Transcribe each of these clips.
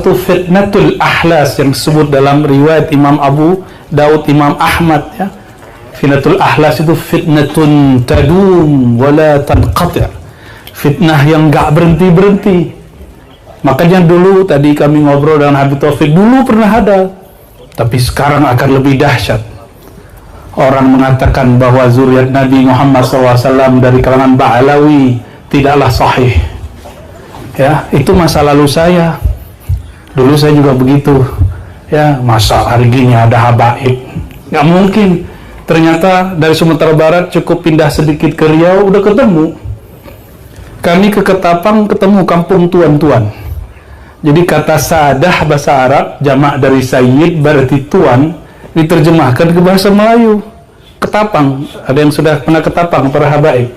itu fitnatul ahlas yang disebut dalam riwayat Imam Abu Daud, Imam Ahmad ya. Fitnatul ahlas itu fitnatun tadum wala tanqati'. Fitnah yang enggak berhenti-berhenti. Makanya dulu tadi kami ngobrol dengan Habib Taufik, dulu pernah ada, tapi sekarang akan lebih dahsyat. Orang mengatakan bahwa zuriat Nabi Muhammad SAW dari kalangan Ba'alawi tidaklah sahih. Ya, itu masa lalu saya. Dulu saya juga begitu. Ya, masa hari gini ada habaib? Nggak mungkin. Ternyata dari Sumatera Barat cukup pindah sedikit ke Riau udah ketemu. Kami ke Ketapang ketemu kampung tuan-tuan. Jadi kata sadah bahasa Arab jamak dari sayyid berarti tuan, diterjemahkan ke bahasa Melayu. Ketapang. Ada yang sudah pernah Ketapang para habaib?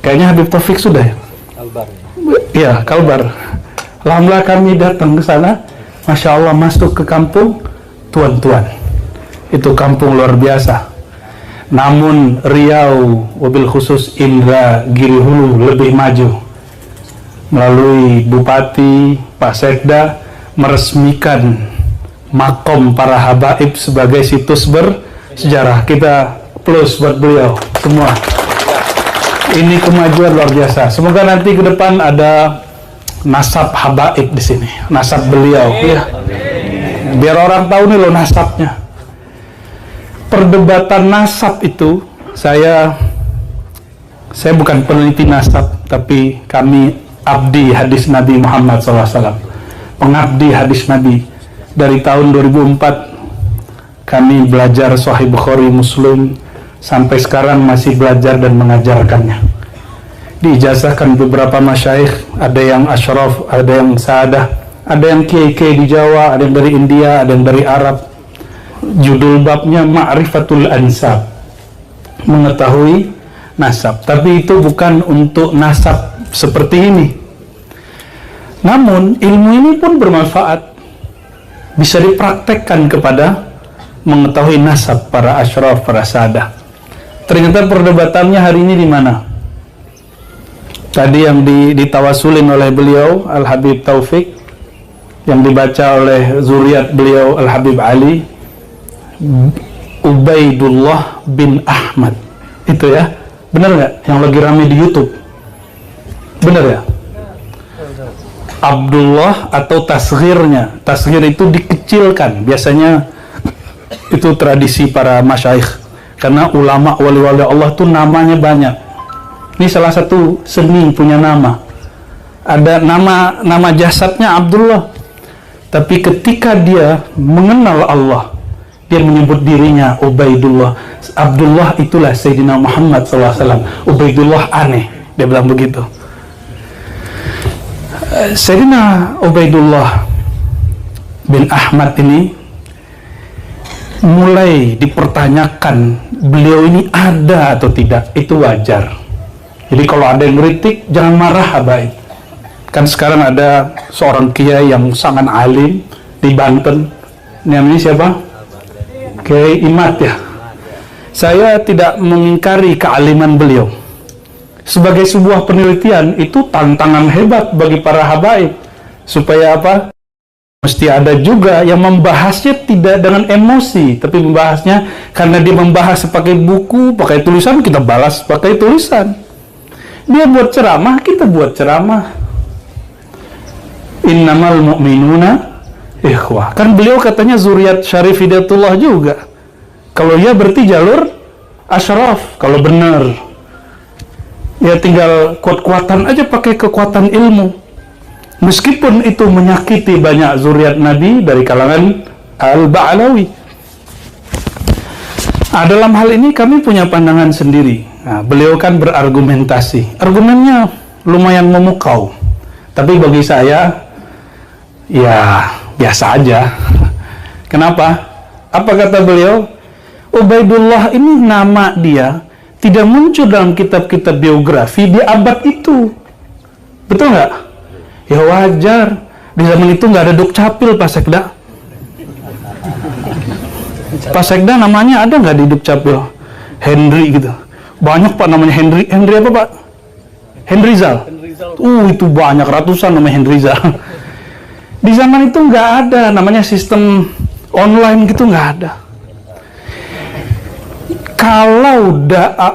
Kayaknya Habib Taufik sudah ya? Kalbar. Iya, Kalbar. Alhamdulillah kami datang ke sana. Masya Allah masuk ke kampung tuan-tuan. Itu kampung luar biasa. Namun Riau, wabil khusus Indra Giri Hulu lebih maju. Melalui Bupati, Pak Sekda meresmikan makom para habaib sebagai situs bersejarah. Kita plus buat beliau semua. Ini kemajuan luar biasa. Semoga nanti ke depan ada nasab habaib di sini, nasab beliau ya. Biar orang tahu nih loh nasabnya. Perdebatan nasab itu saya bukan peneliti nasab, tapi kami abdi hadis Nabi Muhammad SAW, pengabdi hadis Nabi. Dari tahun 2004 kami belajar Sahih Bukhari, Muslim, sampai sekarang masih belajar dan mengajarkannya. Diijazahkan beberapa masyayikh, ada yang asyraf, ada yang saadah, ada yang kiai-kiai di Jawa, ada yang dari India, ada yang dari Arab. Judul babnya Ma'rifatul Ansab, mengetahui nasab. Tapi itu bukan untuk nasab seperti ini. Namun ilmu ini pun bermanfaat, bisa dipraktekkan kepada mengetahui nasab para asyraf, para sadah. Ternyata perdebatannya hari ini di mana? Tadi yang ditawasulin oleh beliau Al-Habib Taufik, yang dibaca oleh zuriat beliau Al-Habib Ali, Ubaidullah bin Ahmad. Itu ya, benar nggak? Yang lagi rame di YouTube, benar ya? Abdullah atau tasghirnya, tasghir itu dikecilkan. Biasanya itu tradisi para masyayikh, karena ulama wali-wali Allah tuh namanya banyak. Ini salah satu seni punya nama. Ada nama jasadnya Abdullah, tapi ketika dia mengenal Allah, dia menyebut dirinya Ubaidullah. Abdullah itulah Sayyidina Muhammad SAW. Ubaidullah aneh, dia bilang begitu. Sayyidina Ubaidullah bin Ahmad ini mulai dipertanyakan, beliau ini ada atau tidak, itu wajar. Jadi kalau ada yang kritik, jangan marah habaib. Kan sekarang ada seorang kiai yang sangat alim di Banten, namanya siapa? Kiai Imat ya. Saya tidak mengingkari kealiman beliau. Sebagai sebuah penelitian, itu tantangan hebat bagi para habaib. Supaya apa? Mesti ada juga yang membahasnya tidak dengan emosi, tapi membahasnya karena dia membahas pakai buku, pakai tulisan, kita balas pakai tulisan. Dia buat ceramah, kita buat ceramah. Innamal mu'minuna ikhwah. Kan beliau katanya zuriat Syarif Hidayatullah juga. Kalau ya berarti jalur asyraf. Kalau benar, ya tinggal kuat-kuatan aja, pakai kekuatan ilmu. Meskipun itu menyakiti banyak zuriat Nabi dari kalangan Al-Ba'alawi. Dalam hal ini kami punya pandangan sendiri. Nah, beliau kan berargumentasi. Argumennya lumayan memukau. Tapi bagi saya, ya biasa aja. Kenapa? Apa kata beliau? Ubaidullah ini nama dia tidak muncul dalam kitab-kitab biografi di abad itu. Betul nggak? Ya wajar. Di zaman itu nggak ada Dukcapil, Pak Sekda. Pak Sekda namanya ada nggak di Dukcapil? Henry gitu. Banyak Pak namanya Henry. Henry apa Pak? Henry Zal. Itu banyak, ratusan namanya Henry Zal. Di zaman itu nggak ada namanya sistem online gitu, nggak ada. Kalau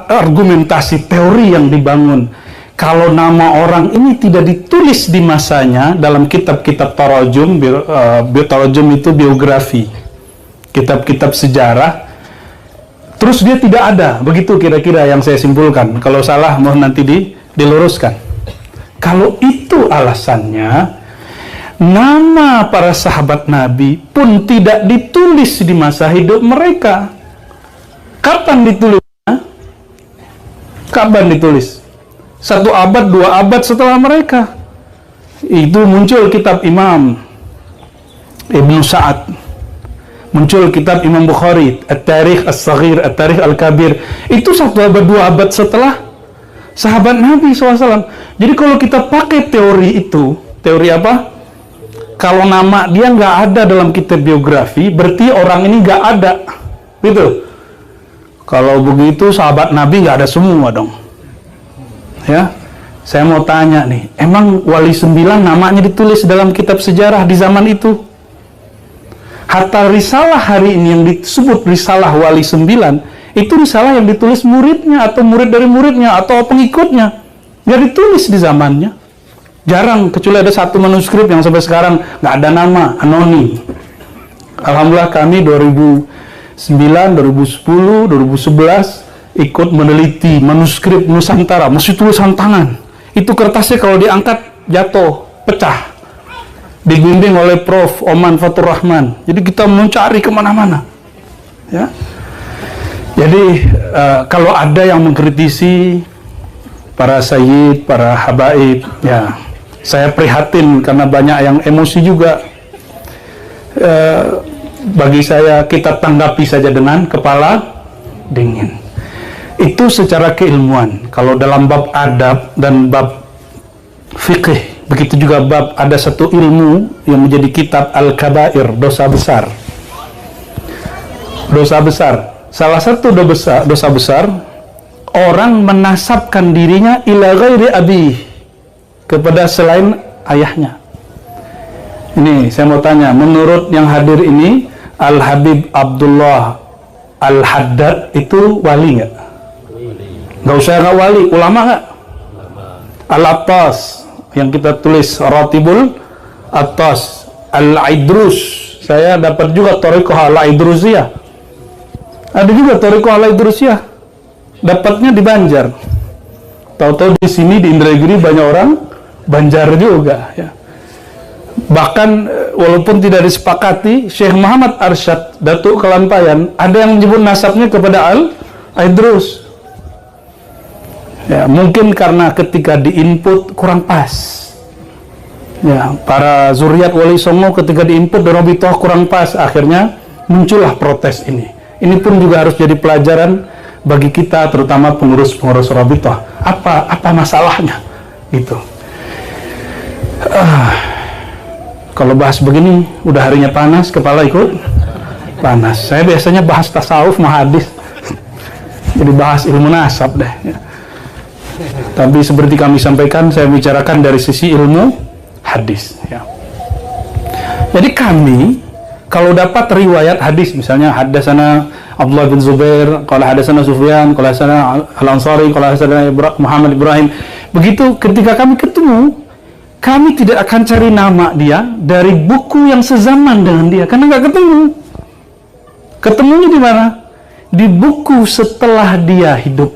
argumentasi teori yang dibangun, kalau nama orang ini tidak ditulis di masanya dalam kitab-kitab tarajum, tarajum itu biografi, kitab-kitab sejarah, terus dia tidak ada, begitu kira-kira yang saya simpulkan. Kalau salah mohon nanti diluruskan. Kalau itu alasannya, nama para sahabat Nabi pun tidak ditulis di masa hidup mereka. Kapan ditulisnya? Kapan ditulis? 1 abad, 2 abad setelah mereka. Itu muncul kitab Imam Ibnu Sa'ad, muncul kitab Imam Bukhari, At-Tarikh As-Saghir, At-Tarikh Al-Kabir. Itu 1 abad, 2 abad setelah sahabat Nabi SAW. Jadi kalau kita pakai teori itu, teori apa? Kalau nama dia nggak ada dalam kitab biografi, berarti orang ini nggak ada, gitu. Kalau begitu sahabat Nabi nggak ada semua dong. Ya, saya mau tanya nih, emang Wali 9 namanya ditulis dalam kitab sejarah di zaman itu? Hatta risalah hari ini yang disebut risalah Wali 9, itu risalah yang ditulis muridnya atau murid dari muridnya atau pengikutnya, nggak ditulis di zamannya. Jarang, kecuali ada 1 manuskrip yang sampai sekarang nggak ada nama, anonim. Alhamdulillah kami 2009, 2010, 2011 ikut meneliti manuskrip Nusantara, masih tulisan tangan. Itu kertasnya kalau diangkat jatuh, pecah. Dibimbing oleh Prof. Oman Fatur Rahman. Jadi kita mencari kemana-mana. Ya. Jadi kalau ada yang mengkritisi para sayyid, para habaib, ya saya prihatin karena banyak yang emosi juga. Bagi saya kita tanggapi saja dengan kepala dingin. Itu secara keilmuan. Kalau dalam bab adab dan bab fikih, begitu juga bab ada satu ilmu yang menjadi kitab Al-Kabair, dosa besar. Dosa besar. Salah satu dosa besar orang menasabkan dirinya ila ghairi abi, kepada selain ayahnya. Ini saya mau tanya, menurut yang hadir ini Al-Habib Abdullah Al-Haddad itu wali nggak? Nggak usah nggak wali, ulama nggak? Al-Attas yang kita tulis Ratibul Attas, Al-Aidrus, saya dapat juga Thariqah Al-Aidrusiyah, ada juga Thariqah Al-Aidrusiyah, dapatnya di Banjar. Tahu-tahu di sini di Indragiri banyak orang Banjar juga, ya. Bahkan walaupun tidak disepakati, Syekh Muhammad Arsyad Datuk Kelampayan ada yang menyebut nasabnya kepada Al-Aidrus. Ya, mungkin karena ketika diinput kurang pas. Ya, para zuriat Wali Songo ketika diinput Rabithah kurang pas, akhirnya muncullah protes ini. Ini pun juga harus jadi pelajaran bagi kita, terutama pengurus-pengurus Rabithah. Apa masalahnya? Gitu. Kalau bahas begini, udah harinya panas, kepala ikut panas. Saya biasanya bahas tasawuf, hadis, jadi bahas ilmu nasab deh. Ya. Tapi seperti kami sampaikan, saya bicarakan dari sisi ilmu hadis. Ya. Jadi kami, kalau dapat riwayat hadis, misalnya hadasana Abdullah bin Zubair, kalau hadasana Sufyan, kalau hadasana Al-Ansari, kalau hadasana Muhammad Ibrahim, begitu ketika kami ketemu, kami tidak akan cari nama dia dari buku yang sezaman dengan dia, karena nggak ketemu. Ketemunya di mana? Di buku setelah dia hidup,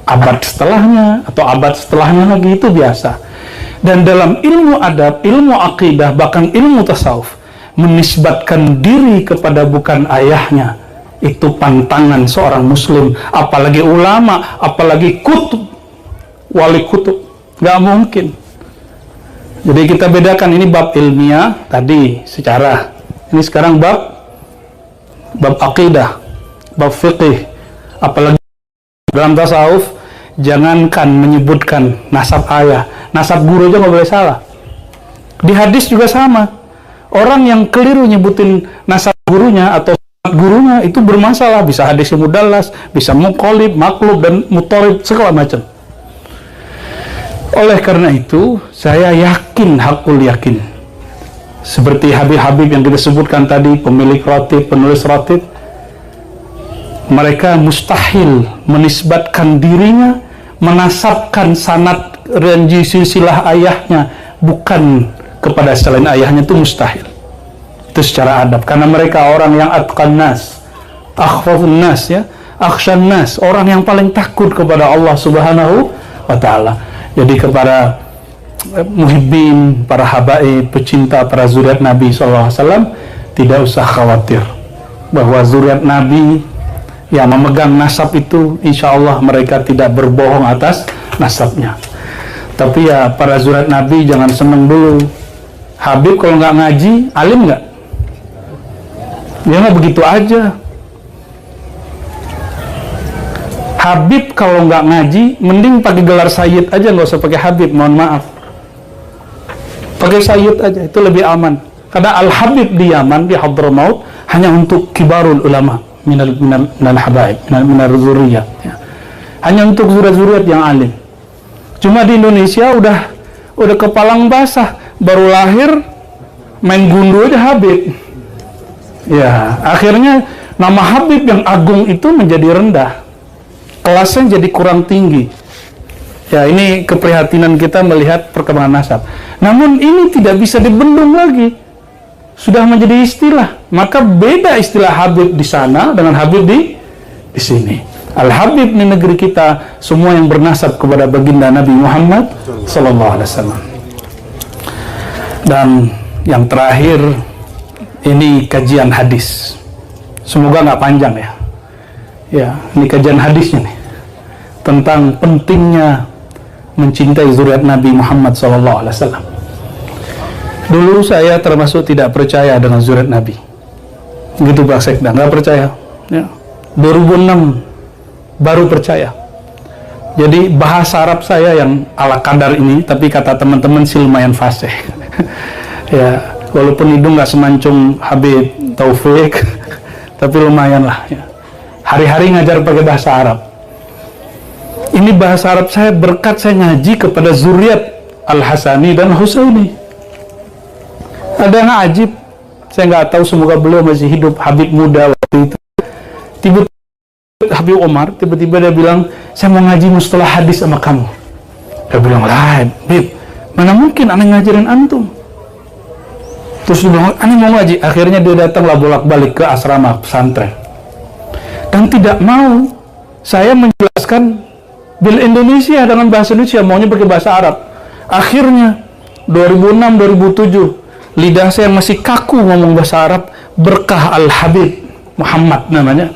abad setelahnya atau abad setelahnya lagi, itu biasa. Dan dalam ilmu adab, ilmu akidah, bahkan ilmu tasawuf, menisbatkan diri kepada bukan ayahnya, itu pantangan seorang muslim, apalagi ulama, apalagi kutub, wali kutub, nggak mungkin. Jadi kita bedakan, ini bab ilmiah tadi secara, ini sekarang bab akidah, bab fikih, apalagi dalam tasawuf. Jangankan menyebutkan nasab ayah, nasab guru aja nggak boleh salah. Di hadis juga sama. Orang yang keliru nyebutin nasab gurunya atau gurunya itu bermasalah. Bisa hadis mudallas, bisa muqallib, maklub, dan mutarib, segala macam. Oleh karena itu, saya yakin, hakul yakin, Seperti Habib-Habib yang kita sebutkan tadi, pemilik rotib, penulis rotib, mereka mustahil menisbatkan dirinya, menasabkan sanad ranji silsilah ayahnya bukan kepada selain ayahnya, itu mustahil. Itu secara adab, karena mereka orang yang atqan nas, akhwafun nas, ya, akhshan nas, orang yang paling takut kepada Allah Subhanahu wa ta'ala. Jadi kepada muhibbin, para habaib, pecinta para zuriat Nabi SAW, tidak usah khawatir bahwa zuriat Nabi yang memegang nasab itu, insya Allah mereka tidak berbohong atas nasabnya. Tapi ya para zuriat Nabi jangan seneng dulu. Habib kalau nggak ngaji, alim nggak? Ya nggak begitu aja. Habib kalau nggak ngaji, mending pakai gelar sayyid aja, nggak usah pakai Habib, mohon maaf. Pakai sayyid aja, itu lebih aman. Karena Al-Habib di Yaman, di Hadramaut, hanya untuk kibarul ulama, minal habaib, minal zuriyat, ya. Hanya untuk zuriat-zuriat yang alim. Cuma di Indonesia udah kepalang basah, baru lahir main gundu aja Habib. Ya, akhirnya nama Habib yang agung itu menjadi rendah, kelasnya jadi kurang tinggi. Ya, ini keprihatinan kita melihat perkembangan nasab. Namun ini tidak bisa dibendung lagi, sudah menjadi istilah. Maka beda istilah Habib di sana dengan Habib di sini. Al-Habib di negeri kita semua yang bernasab kepada baginda Nabi Muhammad sallallahu alaihi wasallam. Dan yang terakhir, ini kajian hadis. Semoga nggak panjang ya. Ya, ini kajian hadisnya nih, tentang pentingnya mencintai zuriat Nabi Muhammad SAW. Dulu saya termasuk tidak percaya dengan zuriat Nabi, gitu Pak Sekda, nggak percaya. Ya. 2006 baru percaya. Jadi bahasa Arab saya yang ala kadar ini, tapi kata teman-teman sih lumayan fasih. Ya, walaupun hidung nggak semancung Habib Taufik, tapi lumayan lah. Ya. Hari-hari ngajar pakai bahasa Arab. Ini bahasa Arab saya berkat saya ngaji kepada zuriat Al-Hasani dan Husaini. Ada yang ajib, saya nggak tahu, semoga beliau masih hidup, Habib muda waktu itu. Tiba-tiba Habib Omar, tiba-tiba dia bilang, saya mau ngaji mustalah hadis sama kamu. Dia bilang, lah Habib, mana mungkin aneh ngajarin antum. Terus dia bilang, aneh mau ngaji. Akhirnya dia datanglah bolak-balik ke asrama pesantren. Dan tidak mau saya menjelaskan bil Indonesia dengan bahasa Indonesia, maunya pakai bahasa Arab. Akhirnya 2006-2007 lidah saya masih kaku ngomong bahasa Arab, berkah Al-Habib Muhammad namanya,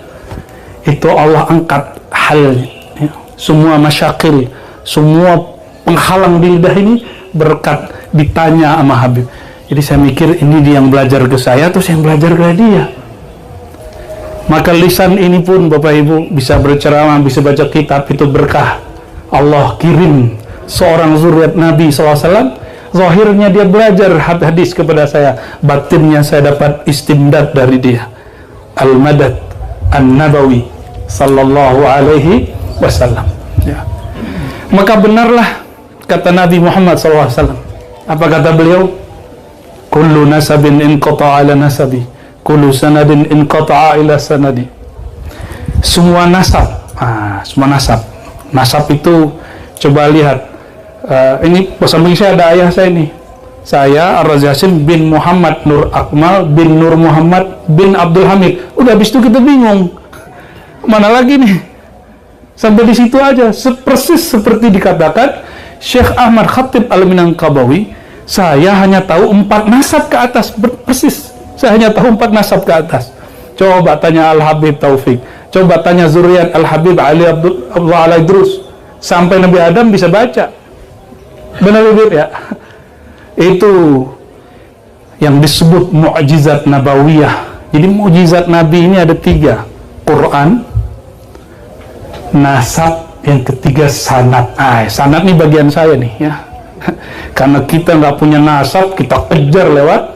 itu Allah angkat hal, ya, semua masyakil, semua penghalang di lidah ini berkat ditanya sama Habib. Jadi saya mikir ini dia yang belajar ke saya, terus yang belajar ke dia. Maka lisan ini pun Bapak Ibu bisa berceramah, bisa baca kitab, itu berkah. Allah kirim seorang zuriat Nabi SAW. Zahirnya dia belajar hadis kepada saya, batinnya saya dapat istimdad dari dia. Al-Madad An-Nabawi sallallahu alaihi wasallam. Ya. Maka benarlah kata Nabi Muhammad SAW. Apa kata beliau? Kullu nasabin inqata'a ala nasabi, kullu sanadin inqata'a ila sanadi. Semua nasab, semua nasab. Nasab itu coba lihat. Ini samping saya ada ayah saya nih. Saya Ar-Razi bin Muhammad Nur Akmal bin Nur Muhammad bin Abdul Hamid. Udah habis itu kita bingung. Mana lagi nih? Sampai di situ aja. Persis seperti dikatakan Syekh Ahmad Khatib Al-Minangkabawi, saya hanya tahu 4 nasab ke atas. Persis. Saya hanya tahu 4 nasab ke atas. Coba tanya Al-Habib Taufik. Coba tanya zuriat Al-Habib Ali Abdullah Al-Idrus. Sampai Nabi Adam bisa baca. Benar Habib ya? Itu yang disebut mukjizat nabawiyah. Jadi mukjizat Nabi ini ada 3. Quran, nasab, yang ketiga sanad. Sanad ini bagian saya nih ya. Karena kita nggak punya nasab, kita kejar lewat.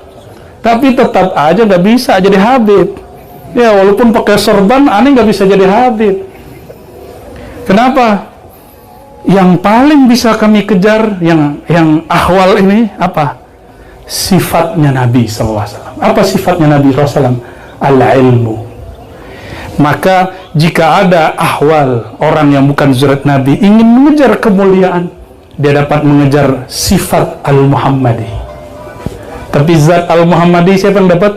Tapi tetap aja nggak bisa jadi Habib. Ya walaupun pakai sorban, aneh nggak bisa jadi Habib. Kenapa? Yang paling bisa kami kejar, yang ahwal ini apa? sifatnya Nabi SAW. Apa sifatnya Nabi SAW? Al-ilmu. Maka jika ada ahwal orang yang bukan zuriat Nabi ingin mengejar kemuliaan, dia dapat mengejar sifat Al-Muhammadi. Tapi zat Al-Muhammadi siapa yang dapat?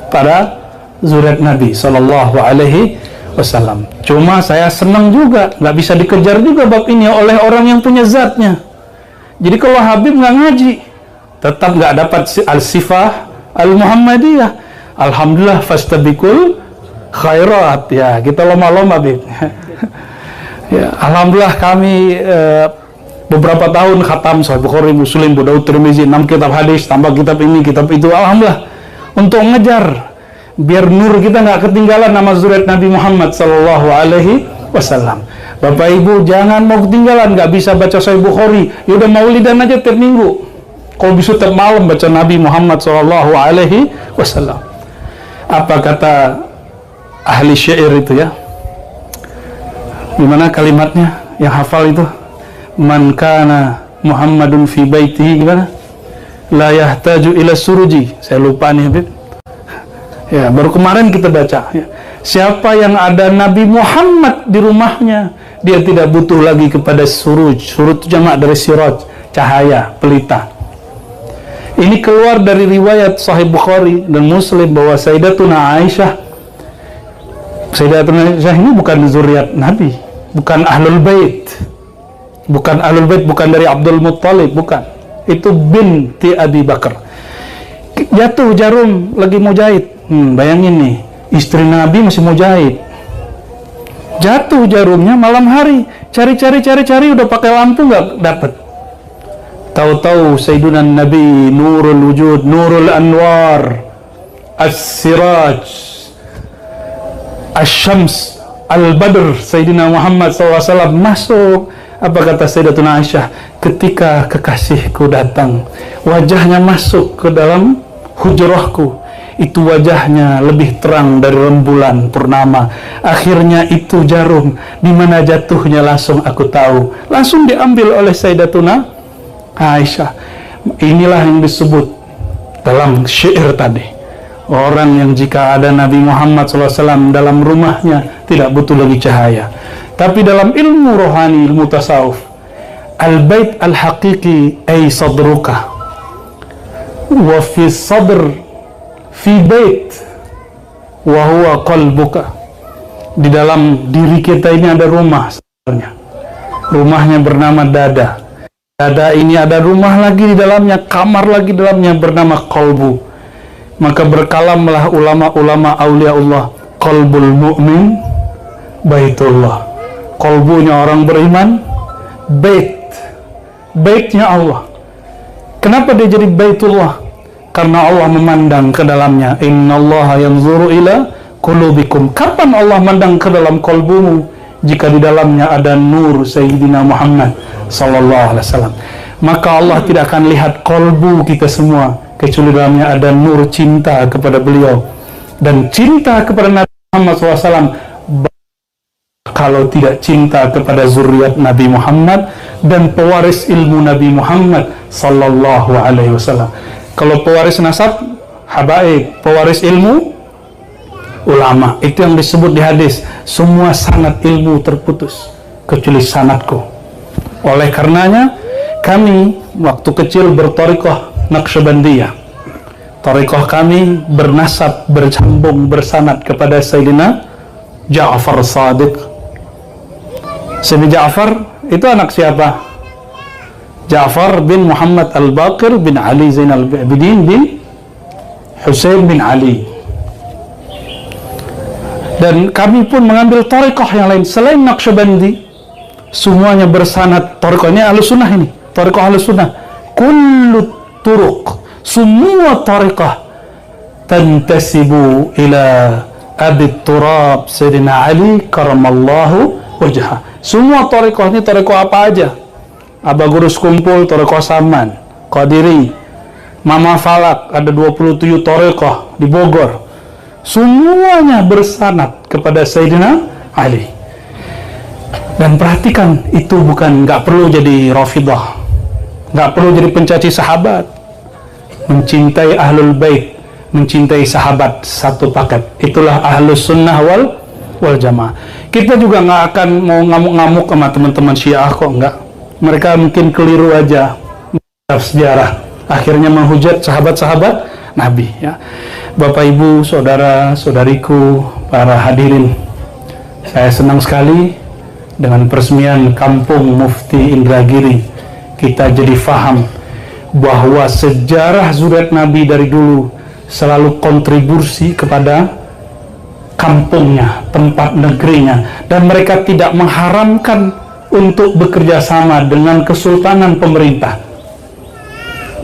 Para zuriat Nabi SAW. Cuma saya senang juga, nggak bisa dikejar juga bab ini oleh orang yang punya zatnya. Jadi kalau Habib nggak ngaji, tetap nggak dapat al-sifah al-Muhammadiyah. Alhamdulillah, fastabiqul khairat. Ya, kita lomba-lomba, Habib. Ya, alhamdulillah kami beberapa tahun khatam Sahih Bukhari, Muslim, Abu Daud, Tirmizi, 6 kitab hadis, tambah kitab ini, kitab itu. Alhamdulillah, untuk ngejar biar nur kita nggak ketinggalan nama zuriat Nabi Muhammad Sallallahu Alaihi Wasallam. Bapak Ibu jangan mau ketinggalan, nggak bisa baca Sahih Bukhari, ya udah maulidan aja tiap minggu. Kalau bisa tiap malam baca Nabi Muhammad Sallallahu Alaihi Wasallam. Apa kata ahli syair itu ya? Gimana kalimatnya? Yang hafal itu? Man kana Muhammadun fi baitihi, gimana? La yahtaju ila suruji. Saya lupa nih, Habib. Ya, baru kemarin kita baca ya. Siapa yang ada Nabi Muhammad di rumahnya, dia tidak butuh lagi kepada suruj. Suruj itu jamak dari siraj, cahaya, pelita. Ini keluar dari riwayat Sahih Bukhari dan Muslim bahwa Sayyidatuna Aisyah ini bukan zuriat Nabi, bukan ahlul bait. Bukan ahlul bait, bukan dari Abdul Muttalib, bukan. Itu binti Abi Bakar. Jatuh jarum lagi mau jahit. Bayangin nih, istri Nabi masih mau jahit. Jatuh jarumnya malam hari. Cari, udah pakai lampu nggak dapat. Tahu-tahu Sayyiduna Nabi Nurul Wujud, Nurul Anwar, As-Siraj, Asy-Syams, Al-Badr, Sayyidina Muhammad SAW masuk. Apa kata Sayyidatuna Aisyah? Ketika kekasihku datang, wajahnya masuk ke dalam hujrahku, itu wajahnya lebih terang dari rembulan purnama. Akhirnya itu jarum, di mana jatuhnya langsung aku tahu. Langsung diambil oleh Sayyidatuna Aisyah. Inilah yang disebut dalam syair tadi. Orang yang jika ada Nabi Muhammad SAW dalam rumahnya, tidak butuh lagi cahaya. Tapi dalam ilmu rohani, ilmu tasawuf, al-bait al-haqiqi ay sadruka, wa fi sadr fi bait wa huwa qalbuka. Di dalam diri kita ini ada rumah sebenarnya. Rumahnya bernama dada. Dada ini ada rumah lagi di dalamnya, kamar lagi di dalamnya bernama qalbu. Maka berkalamlah ulama-ulama aulia Allah, qalbul mu'min baitullah. Qalbunya orang beriman baitnya Allah. Kenapa dia jadi baitullah? Karena Allah memandang ke dalamnya. Innallaha yanzuru ila qulubikum. Kapan Allah memandang ke dalam kalbumu? Jika di dalamnya ada nur Sayyidina Muhammad sallallahu alaihi wasallam. Maka Allah tidak akan lihat kalbu kita semua kecuali dalamnya ada nur cinta kepada beliau dan cinta kepada Nabi Muhammad SAW. Kalau tidak cinta kepada zuriat Nabi Muhammad dan pewaris ilmu Nabi Muhammad sallallahu alaihi wasallam. Kalau pewaris nasab, habaib, pewaris ilmu, ulama. Itu yang disebut di hadis, semua sanad ilmu terputus kecuali sanadku. Oleh karenanya kami waktu kecil berthariqah Naqsyabandiyah. Thariqah kami bernasab, bersambung, bersanad kepada Sayyidina Ja'far Shadiq. Sayyidina Ja'far itu anak siapa? Ja'far bin Muhammad Al-Baqir bin Ali Zainal Abidin bin Husain bin Ali. Dan kami pun mengambil thariqah yang lain selain Naqsyabandi. Semuanya bersanad. Thariqah ini Ahlussunnah ini. Thariqah Ahlussunnah. Kullu turuq, semua thariqah tantasibu ila Abi Turab Sayyidina Ali karamallahu wajhah. Semua thariqah ini thariqah apa aja? Aba Gurus Kumpul, thariqah Saman, Qadiri, Mama Falak, ada 27 thariqah di Bogor. Semuanya bersanad kepada Sayyidina Ali. Dan perhatikan, itu bukan, nggak perlu jadi Rafidah, nggak perlu jadi pencaci sahabat, mencintai ahlul bait, mencintai sahabat, satu paket. Itulah ahlus sunnah wal jamaah. Kita juga nggak akan mau ngamuk-ngamuk sama teman-teman Syiah kok, nggak. Mereka mungkin keliru aja sejarah, akhirnya menghujat sahabat-sahabat Nabi, ya. Bapak Ibu, saudara saudariku, para hadirin, saya senang sekali dengan peresmian Kampung Mufti Indragiri. Kita jadi faham bahwa sejarah zuriat Nabi dari dulu selalu kontribusi kepada kampungnya, tempat negerinya, dan mereka tidak mengharamkan untuk bekerja sama dengan kesultanan pemerintah.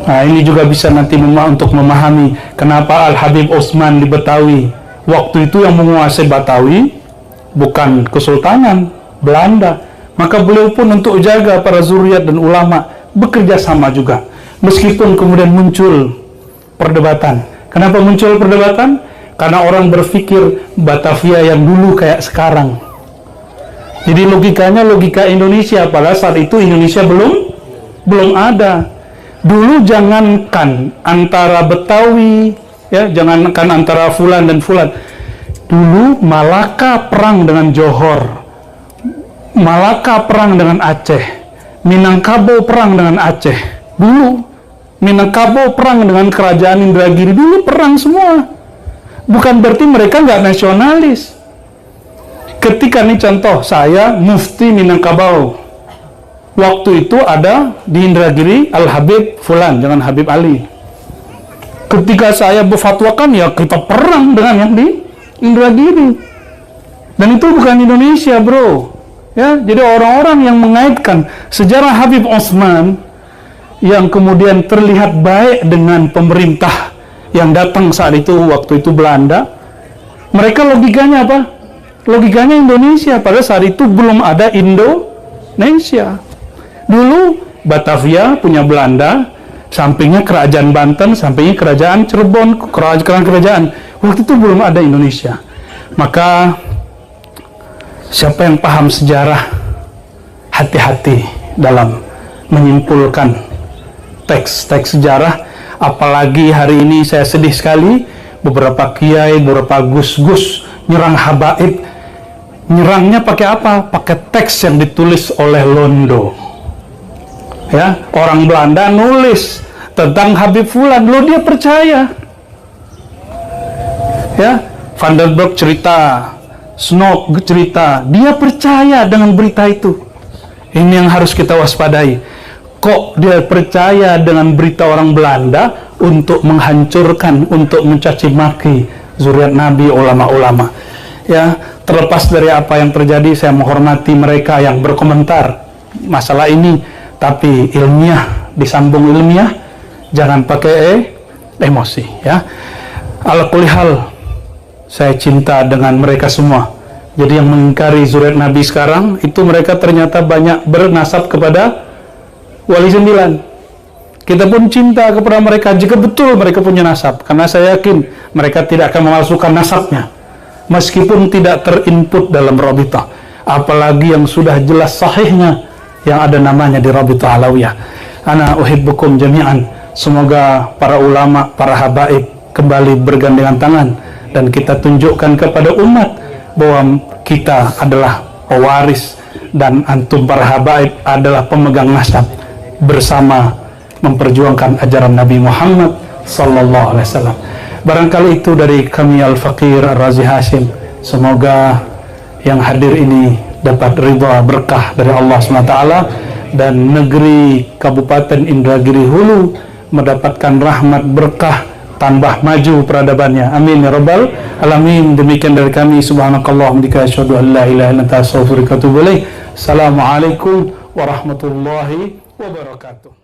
Nah, ini juga bisa nanti untuk memahami kenapa Al-Habib Utsman di Betawi waktu itu yang menguasai Betawi bukan kesultanan Belanda, maka beliau pun untuk jaga para zuriat dan ulama bekerja sama juga, meskipun kemudian muncul perdebatan. Kenapa muncul perdebatan? Karena orang berpikir Batavia yang dulu kayak sekarang. Jadi logikanya logika Indonesia, pada saat itu Indonesia belum ada. Dulu jangankan antara Betawi, ya, jangankan antara Fulan dan Fulan. Dulu Malaka perang dengan Johor, Malaka perang dengan Aceh, Minangkabau perang dengan Aceh. Dulu Minangkabau perang dengan kerajaan Indragiri, dulu perang semua. Bukan berarti mereka nggak nasionalis. Ketika nih contoh, saya Mufti Minangkabau, waktu itu ada di Indragiri Al-Habib Fulan, jangan Habib Ali. Ketika saya berfatwakan, ya kita perang dengan yang di Indragiri. Dan itu bukan Indonesia, bro. Ya, jadi orang-orang yang mengaitkan sejarah Habib Utsman yang kemudian terlihat baik dengan pemerintah yang datang saat itu, waktu itu Belanda, mereka logikanya apa? Logikanya Indonesia, pada saat itu belum ada Indonesia. Dulu Batavia punya Belanda, sampingnya kerajaan Banten, sampingnya kerajaan Cirebon, kerajaan. Waktu itu belum ada Indonesia. Maka siapa yang paham sejarah, hati-hati dalam menyimpulkan teks-teks sejarah. Apalagi hari ini saya sedih sekali, beberapa kiai, beberapa gus-gus nyerang habaib. Nyerangnya pakai apa? Pakai teks yang ditulis oleh Londo. Ya, orang Belanda nulis tentang Habib Fulan, lo dia percaya. Ya, Van der Broek cerita, Snook cerita, dia percaya dengan berita itu. Ini yang harus kita waspadai. Kok dia percaya dengan berita orang Belanda untuk menghancurkan, untuk mencaci maki zuriat Nabi, ulama-ulama. Ya, terlepas dari apa yang terjadi, saya menghormati mereka yang berkomentar masalah ini, tapi ilmiah, disambung ilmiah, jangan pakai emosi, ya. Ala kulli hal, saya cinta dengan mereka semua. Jadi yang mengingkari zuriat Nabi sekarang itu mereka ternyata banyak bernasab kepada Wali 9. Kita pun cinta kepada mereka jika betul mereka punya nasab, karena saya yakin mereka tidak akan memalsukan nasabnya meskipun tidak terinput dalam Rabithah, apalagi yang sudah jelas sahihnya yang ada namanya di Rabithah Alawiyah. Ana uhibbukum jami'an. Semoga para ulama, para habaib kembali bergandengan tangan dan kita tunjukkan kepada umat bahwa kita adalah pewaris dan antum para habaib adalah pemegang nasab, bersama memperjuangkan ajaran Nabi Muhammad sallallahu alaihi wasallam. Barangkali itu dari kami Al-Faqir Ar-Razi Hashim. Semoga yang hadir ini dapat ridha berkah dari Allah SWT dan negeri Kabupaten Indragiri Hulu mendapatkan rahmat berkah, tambah maju peradabannya. Amin ya rabbal alamin. Demikian dari kami. Subhanakallahumma wa asyhadu an la ilaha illa anta astaghfiruka wa atubu ilaik. Assalamualaikum warahmatullahi wabarakatuh.